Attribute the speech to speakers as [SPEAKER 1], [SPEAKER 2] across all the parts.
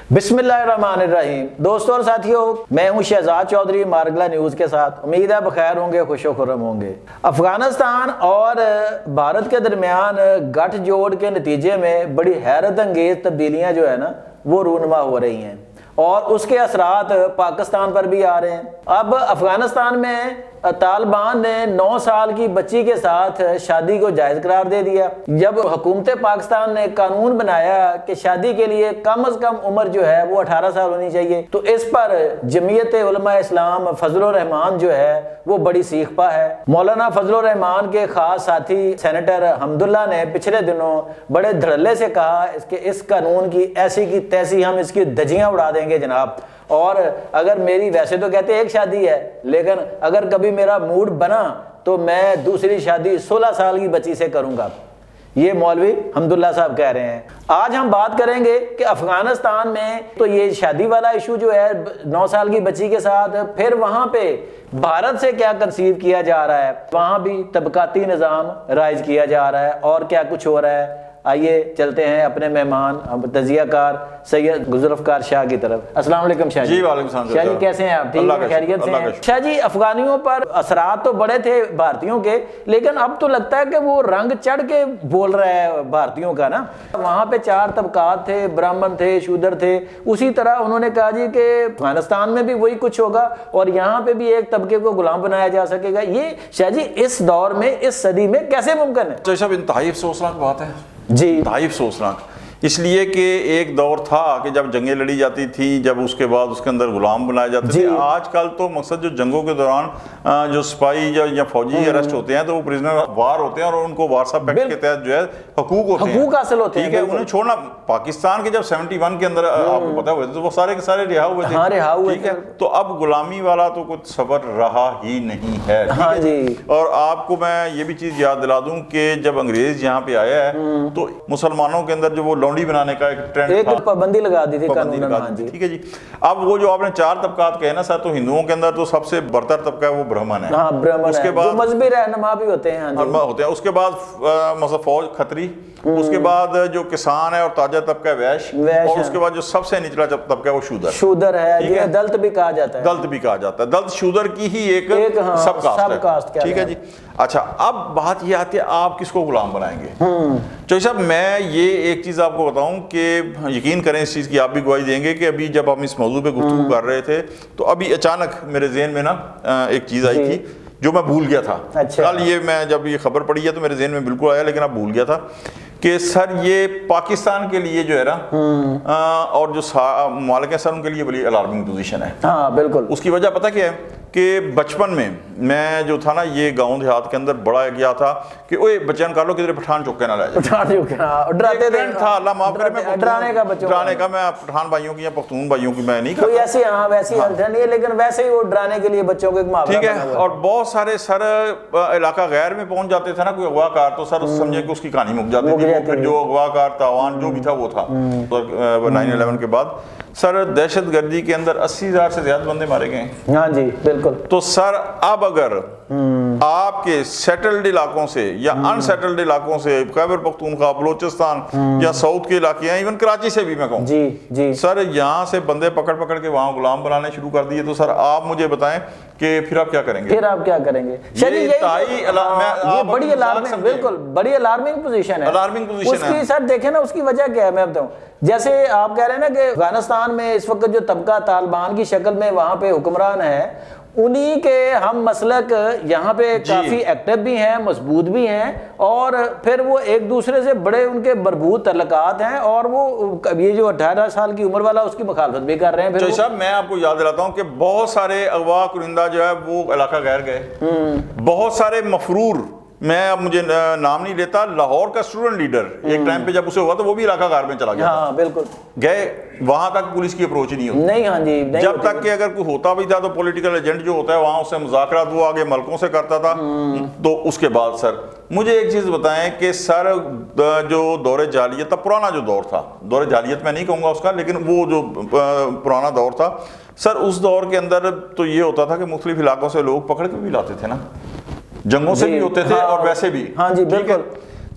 [SPEAKER 1] बिस्मिल्लाहिर्रहमानिर्रहीम। दोस्तों और साथियों, मैं हूं शहजाद चौधरी मारगला न्यूज़ के साथ। उम्मीद है बखैर होंगे, खुशो खुर्रम होंगे। अफगानिस्तान और भारत के दरमियान गठजोड़ के नतीजे में बड़ी हैरत अंगेज तब्दीलियां जो है ना वो रूनुमा हो रही हैं और उसके असरात पाकिस्तान पर भी आ रहे हैं। अब अफगानिस्तान में तालिबान ने 9 साल की बच्ची के साथ शादी को जायज़ करार दे दिया। जब हुकूमत पाकिस्तान ने कानून बनाया कि शादी के लिए कम अज़ कम उम्र जो है वो 18 साल होनी चाहिए, तो इस पर जमीयत उलमा इस्लाम फजलुर रहमान जो है वो बड़ी सीख पा है। मौलाना फजलुर रहमान के खास साथी सेनेटर हमदुल्ला ने पिछले दिनों बड़े धड़ल्ले से कहा कि इस कानून की ऐसी की तैसी हम इसकी धज्जियां उड़ा देंगे जनाब। और अगर मेरी, वैसे तो कहते एक शादी है, लेकिन अगर कभी मेरा मूड बना तो मैं दूसरी शादी 16 साल की बच्ची से करूंगा। ये मौलवी हमदुल्ला साहब कह रहे हैं। आज हम बात करेंगे कि अफगानिस्तान में तो ये शादी वाला इशू जो है 9 साल की बच्ची के साथ, फिर वहां पे भारत से क्या कंसीव किया जा रहा है, वहां भी तबकाती निज़ाम राइज किया जा रहा है और क्या कुछ हो रहा है। आइए चलते हैं अपने मेहमान तजियाकार सैयद गुज़रफ़कार शाह की तरफ। अस्सलाम वालेकुम शाह जी।
[SPEAKER 2] वालेकुम सलाम।
[SPEAKER 1] शाह जी कैसे हैं आप? ठीक है, खैरियत से हैं? शाह जी, अफगानियों पर असरात तो बड़े थे भारतीयों के, लेकिन अब तो लगता है कि वो रंग चढ़ के बोल रहा है भारतीयों का ना। वहाँ पे 4 तबकात थे, ब्राह्मण थे, शूद्र थे। उसी तरह उन्होंने कहा जी कि अफगानिस्तान में भी वही कुछ होगा और यहाँ पे भी एक तबके को गुलाम बनाया जा सकेगा। ये शाह जी इस दौर में, इस सदी में कैसे मुमकिन है?
[SPEAKER 2] तो सब इंतहाई अफसोसनाक बात है
[SPEAKER 1] जी,
[SPEAKER 2] इंतहाई अफसोसनाक। इसलिए कि एक दौर था कि जब जंगें लड़ी जाती थी, जब उसके बाद उसके अंदर गुलाम बनाए जाते थे। आजकल तो मकसद जो जंगों के दौरान जो सिपाही या फौजी अरेस्ट होते हैं तो वो प्रिजनर वार होते हैं और उनको वारसा पैक्ट के तहत जो है हकूक होते हैं,
[SPEAKER 1] हासिल होते हैं।
[SPEAKER 2] ठीक है, उन्हें छोड़ना। पाकिस्तान के जब 71 के अंदर आपको पता हुआ तो वो सारे के सारे रिहा हुए थे।
[SPEAKER 1] हाँ, रिहा हुए
[SPEAKER 2] ठीक है। तो अब गुलामी वाला तो कुछ सबर रहा ही नहीं है।
[SPEAKER 1] हाँ जी।
[SPEAKER 2] और आपको मैं ये भी चीज याद दिला दूं कि जब अंग्रेज यहाँ पे आया है तो मुसलमानों के अंदर जो वो लौंडी बनाने का एक ट्रेंड था,
[SPEAKER 1] पाबंदी लगा दी थी कानून में। हाँ जी,
[SPEAKER 2] ठीक है जी। अब वो जो आपने 4 तबकात कहे ना सर, तो हिंदुओं के अंदर तो सबसे बरतर तबका है वो ब्राह्मण है।
[SPEAKER 1] हाँ, ब्राह्मण
[SPEAKER 2] उसके बाद
[SPEAKER 1] मजहबी रहनुमा भी होते हैं। हाँ जी,
[SPEAKER 2] होते हैं। उसके बाद मतलब फौज खत्री, उसके बाद जो किसान है और ताजा तबका है वैश्य, और उसके बाद जो सबसे निचला तबका है वो शूदर
[SPEAKER 1] है, दलित भी कहा जाता है।
[SPEAKER 2] दलित भी कहा जाता है। दलित शूदर की ही एक सब कास्ट है। ठीक है जी। अच्छा, अब बात ये आती है आप किसको गुलाम बनाएंगे। चौधरी साहब, मैं ये एक चीज आपको बताऊं कि यकीन करें इस चीज की आप भी गवाही देंगे कि अभी जब हम इस मौजू पे गुफ्तगू कर रहे थे तो अभी अचानक मेरे ज़हन में ना एक चीज आई थी जो मैं भूल गया था।
[SPEAKER 1] अच्छा।
[SPEAKER 2] कल ये मैं जब ये खबर पड़ी है तो मेरे ज़हन में बिल्कुल आया, लेकिन अब भूल गया था कि सर ये पाकिस्तान के लिए जो है ना और जो मालिक है सर उनके लिए बड़ी अलार्मिंग पोजीशन है।
[SPEAKER 1] हाँ बिल्कुल।
[SPEAKER 2] उसकी वजह पता क्या है कि बचपन में मैं जो था ना ये गांव देहात के अंदर बड़ा गया था कि ओए बच्चे निकालो किधर पठान चौके ना ले जाए।
[SPEAKER 1] डराते थे
[SPEAKER 2] था, अल्लाह माफ करे, मैं
[SPEAKER 1] डराने का बच्चों
[SPEAKER 2] डराने का मैं पठान भाइयों की या पख्तून भाइयों की मैं नहीं
[SPEAKER 1] कोई ऐसी वैसी हल्का नहीं है, लेकिन वैसे ही वो डराने के लिए बच्चों को एक मुहावरा
[SPEAKER 2] ठीक है। और बहुत सारे सर इलाका गैर में पहुंच जाते थे ना कोई अगवाकार, तो सर समझे कि उसकी कहानी मुक जाती थी। फिर जो अगवाकार तावान जो भी था वो था। 9/11 के बाद सर दहशत गर्दी के अंदर 80,000 से ज्यादा बंदे मारे गए।
[SPEAKER 1] हाँ जी बिल्कुल।
[SPEAKER 2] तो सर अब अगर आपके सेटल्ड इलाकों से या अनसेटल्ड इलाकों से, खैबर पख्तूनख्वा, बलोचिस्तान या साउथ के इलाके हैं, इवन कराची से भी मैं कहूँ
[SPEAKER 1] जी
[SPEAKER 2] सर, यहाँ से बंदे पकड़ पकड़ के वहाँ गुलाम बनाने शुरू कर दिए। तो सर आप मुझे बताएं कि फिर आप क्या करेंगे?
[SPEAKER 1] फिर आप क्या करेंगे? ये बड़ी अलार्मिंग, बिल्कुल बड़ी अलार्मिंग पोजीशन है।
[SPEAKER 2] अलार्मिंग पोजीशन है
[SPEAKER 1] उसकी सर देखें ना, उसकी वजह क्या है मैं बताऊं। जैसे आप कह रहे हैं ना कि अफगानिस्तान में इस वक्त जो तबका तालिबान की शक्ल में वहां पे हुक्मरान है, उन्हीं के हम मसलक यहाँ पे काफ़ी एक्टिव भी हैं, मजबूत भी हैं, और फिर वो एक दूसरे से बड़े उनके मरबूत तल्लकात हैं, और वो ये जो 18 साल की उम्र वाला उसकी मुखालफत भी कर रहे हैं। फिर
[SPEAKER 2] साहब मैं आपको याद दिलाता हूँ कि बहुत सारे अगवा कुरिंदा जो है वो इलाका गैर गए। बहुत सारे मफरूर, मैं अब मुझे नाम नहीं लेता, लाहौर का स्टूडेंट लीडर एक टाइम पे जब उसे हुआ तो वो भी इलाका गार में चला गया।
[SPEAKER 1] हाँ बिल्कुल।
[SPEAKER 2] गए वहां तक पुलिस की अप्रोच नहीं होती।
[SPEAKER 1] नहीं, हाँ जी, नहीं
[SPEAKER 2] जब तक कि अगर कोई होता भी था तो पॉलिटिकल एजेंट जो होता है वहां उससे मुज़ाकरात वो आगे मलकों से करता था। तो उसके बाद सर मुझे एक चीज बताएं कि सर जो दौरे जालियत था, पुराना जो दौर था, दौरे जालियत मैं नहीं कहूँगा उसका, लेकिन वो जो पुराना दौर था सर, उस दौर के अंदर तो ये होता था कि मुख्तलिफ इलाकों से लोग पकड़ के भी लाते थे ना, जंगों से भी होते थे और वैसे भी।
[SPEAKER 1] हाँ जी बिल्कुल।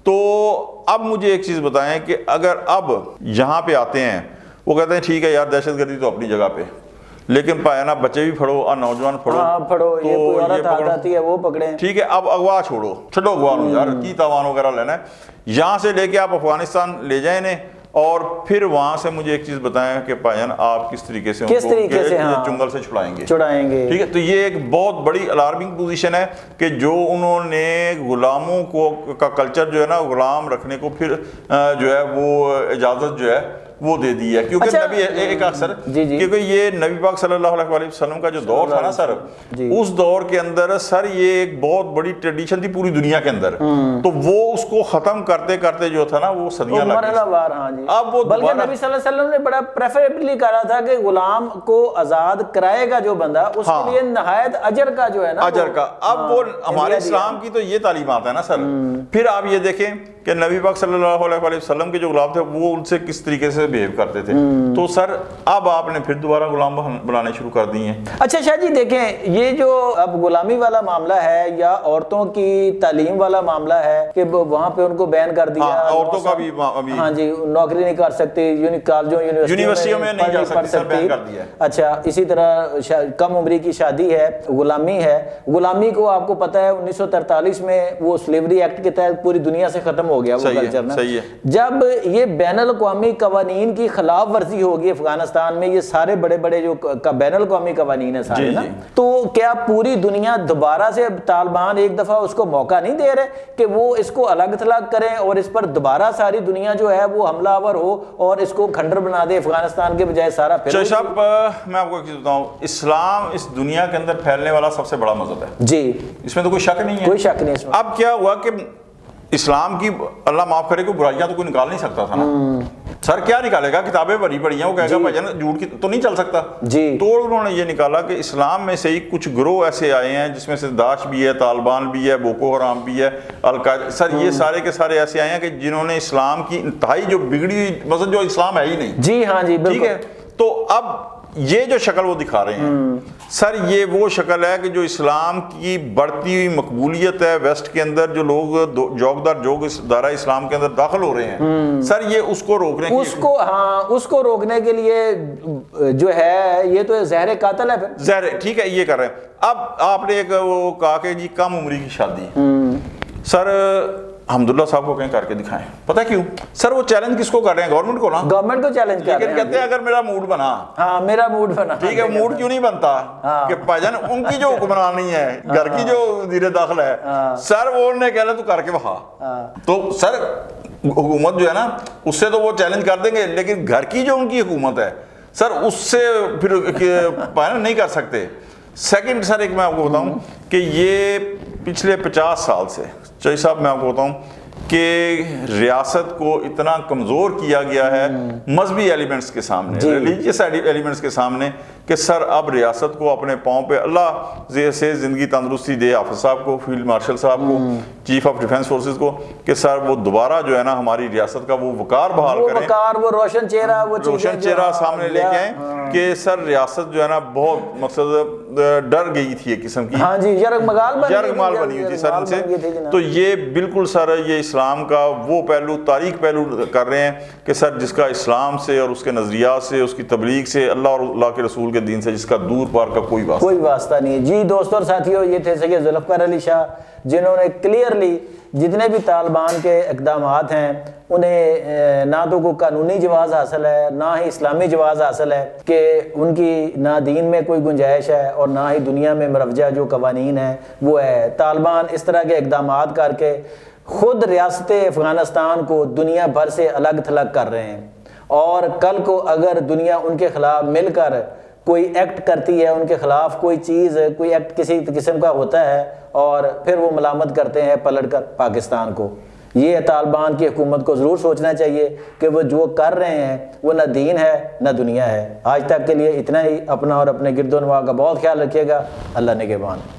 [SPEAKER 2] तो अब मुझे एक चीज बताएं कि अगर अब यहाँ पे आते हैं وہ کہتے ہیں ٹھیک ہے یار دہشت گردی تو اپنی جگہ پہ، لیکن پایا بچے بھی پڑھو اور نوجوان
[SPEAKER 1] پڑھو، یہ کوئی عورت آتی ہے وہ پکڑیں،
[SPEAKER 2] ٹھیک ہے اب اغوا چھوڑو اغوا نو یار کی تاوان وغیرہ لینا ہے، یہاں سے لے کے آپ افغانستان لے جائیں انہیں، اور پھر وہاں سے مجھے ایک چیز بتائیں کہ پاجن آپ کس طریقے سے چنگل سے چھڑائیں گے، ٹھیک ہے. تو یہ ایک بہت بڑی الارمنگ پوزیشن ہے کہ جو انہوں نے غلاموں کا کلچر جو ہے نا غلام رکھنے کو پھر جو ہے وہ اجازت جو ہے وہ دے دی ہے، کیونکہ نبی ایک اکثر کیونکہ یہ نبی پاک صلی اللہ علیہ وسلم کا جو دور تھا نا سر، اس دور کے اندر سر یہ ایک بہت بڑی ٹریڈیشن تھی پوری دنیا کے اندر، تو وہ اس کو ختم کرتے کرتے جو تھا نا وہ صدیاں لگ گئی. اب وہ
[SPEAKER 1] بلکہ نبی صلی اللہ علیہ وسلم نے بڑا پریفریبلی کہا تھا کہ غلام کو آزاد کرائے گا جو بندہ اس کے لیے نہایت اجر کا جو ہے نا
[SPEAKER 2] اجر کا. اب وہ ہمارے اسلام کی تو یہ تعلیمات ہے نا سر. پھر آپ یہ دیکھیں کہ نبی پاک صلی اللہ علیہ وسلم کے جو غلام تھے وہ ان سے کس طریقے سے بیہیو کرتے تھے، تو سر اب آپ نے پھر دوبارہ غلام بنانے شروع کر دی ہیں.
[SPEAKER 1] اچھا شاہ جی دیکھیں یہ جو اب غلامی والا معاملہ ہے یا عورتوں کی تعلیم والا معاملہ ہے کہ وہاں پہ ان کو بین کر دیا،
[SPEAKER 2] عورتوں کا بھی
[SPEAKER 1] ہاں جی نوکری نہیں کر سکتی، کالجوں
[SPEAKER 2] یونیورسٹیوں میں نہیں جا سکتی، سر بین کر دیا ہے.
[SPEAKER 1] اچھا اسی طرح کم عمری کی شادی ہے، غلامی ہے. غلامی کو آپ کو پتہ ہے 1943 میں وہ سلیوری ایکٹ کے تحت پوری دنیا سے ختم ہو گیا وہ کلچر نا. جب یہ بین الاقوامی قوانین کی خلاف ورزی ہوگی افغانستان میں، یہ سارے بڑے بڑے جو بین الاقوامی قوانین ہیں سارے نا، تو کیا پوری دنیا دوبارہ سے طالبان ایک دفعہ اس کو موقع نہیں دے رہے کہ وہ اس کو الگ تھلگ کریں اور اس پر دوبارہ ساری دنیا جو ہے وہ حملہ آور ہو اور اس کو کھنڈر بنا دے افغانستان کے بجائے سارا پھیل؟
[SPEAKER 2] صاحب میں آپ کو ایک چیز بتاؤں، اسلام اس دنیا کے اندر پھیلنے والا سب سے بڑا مذہب ہے جی، اس میں تو کوئی شک نہیں ہے،
[SPEAKER 1] کوئی شک نہیں.
[SPEAKER 2] اب کیا ہوا کہ اسلام کی اللہ معاف کرے کوئی برائیاں تو کوئی نکال نہیں سکتا تھا نا سر. کیا نکالے گا؟ کتابیں بھری پڑی ہیں، وہ کہے گا بھائی جان جھوٹ کی تو نہیں چل سکتا جی. تو انہوں نے یہ نکالا کہ اسلام میں سے ہی کچھ گروہ ایسے آئے ہیں جس میں سے داعش بھی ہے، طالبان بھی ہے، بوکو حرام بھی ہے، القاعدہ، سر یہ سارے کے سارے ایسے آئے ہیں کہ جنہوں نے اسلام کی انتہائی جو بگڑی ہوئی مذہب جو اسلام ہے ہی نہیں.
[SPEAKER 1] جی ہاں جی
[SPEAKER 2] ٹھیک ہے. تو اب یہ جو شکل وہ دکھا رہے ہیں سر، یہ وہ شکل ہے کہ جو اسلام کی بڑھتی ہوئی مقبولیت ہے ویسٹ کے اندر، جو لوگ جوگ در جوگ دائرہ اسلام کے اندر داخل ہو رہے ہیں سر، یہ اس کو روکنے کی
[SPEAKER 1] اس کو روکنے کے لیے جو ہے یہ تو زہر قاتل ہے پھر
[SPEAKER 2] زہر. ٹھیک ہے یہ کر رہے ہیں. اب آپ نے ایک وہ کہا کہ جی کم عمری کی شادی سر، حمداللہ صاحب کو کہیں کر کے دکھائیں. پتہ کیوں سر؟ وہ چیلنج کس کو کر رہے ہیں؟ گورنمنٹ کو نا،
[SPEAKER 1] گورنمنٹ کو چیلنج کر رہے ہیں.
[SPEAKER 2] کہتے ہیں اگر میرا موڈ بنا،
[SPEAKER 1] ہاں میرا موڈ بنا،
[SPEAKER 2] ٹھیک ہے موڈ کیوں نہیں بنتا کہ بھائی جان ان کی جو حکمرانی ہے گھر کی جو وزیر داخلہ ہے سر، وہ انہوں نے کہنا تو کر کے بخا. تو سر حکومت جو ہے نا اس سے تو وہ چیلنج کر دیں گے، لیکن گھر کی جو ان کی حکومت ہے سر اس سے پھر نہیں کر سکتے. سیکنڈ سر ایک میں آپ کو بتاؤں کہ یہ پچھلے 50 سال سے چاہیے صاحب میں آپ کو بتاؤں کہ ریاست کو اتنا کمزور کیا گیا ہے مذہبی ایلیمنٹس کے سامنے، ریلیجیس ایلیمنٹس کے سامنے، کہ سر اب ریاست کو اپنے پاؤں پہ اللہ سے زندگی تندرستی دے حافظ صاحب کو، فیلڈ مارشل صاحب کو، چیف آف ڈیفنس فورسز کو، کہ سر وہ دوبارہ جو ہے نا ہماری ریاست کا وہ وقار بحال کریں،
[SPEAKER 1] وہ روشن چہرہ
[SPEAKER 2] سامنے لے کے آئیں کہ سر ریاست جو ہے نا بہت مقصد ڈر گئی تھی ایک قسم کی،
[SPEAKER 1] ہاں جی
[SPEAKER 2] یرغمال بنی ہوئی تھی سر ان سے. تو یہ بالکل سر یہ اسلام کا وہ پہلو تاریخ پہلو کر رہے ہیں کہ سر جس کا اسلام سے اور اس کے نظریات سے، اس کی تبلیغ سے، اللہ اور اللہ کے رسول کے دین سے جس کا دور پار کا کوئی
[SPEAKER 1] واسطہ نہیں ہے. جی دوستوں اور ساتھیوں، یہ تھے سید ذوالفقار علی شاہ جنہوں نے کلیئرلی جتنے بھی طالبان کے اقدامات ہیں انہیں نہ تو کوئی قانونی جواز حاصل ہے، نہ ہی اسلامی جواز حاصل ہے، کہ ان کی نہ دین میں کوئی گنجائش ہے اور نہ ہی دنیا میں مروجہ جو قوانین ہیں وہ ہے. طالبان اس طرح کے اقدامات کر کے خود ریاست افغانستان کو دنیا بھر سے الگ تھلگ کر رہے ہیں، اور کل کو اگر دنیا ان کے خلاف مل کر کوئی ایکٹ کرتی ہے، ان کے خلاف کوئی چیز کوئی ایکٹ کسی قسم کا ہوتا ہے اور پھر وہ ملامت کرتے ہیں پلٹ کر پاکستان کو. یہ طالبان کی حکومت کو ضرور سوچنا چاہیے کہ وہ جو کر رہے ہیں وہ نہ دین ہے نہ دنیا ہے. آج تک کے لیے اتنا ہی. اپنا اور اپنے گرد و نواح کا بہت خیال رکھیے گا. اللہ نگہبان.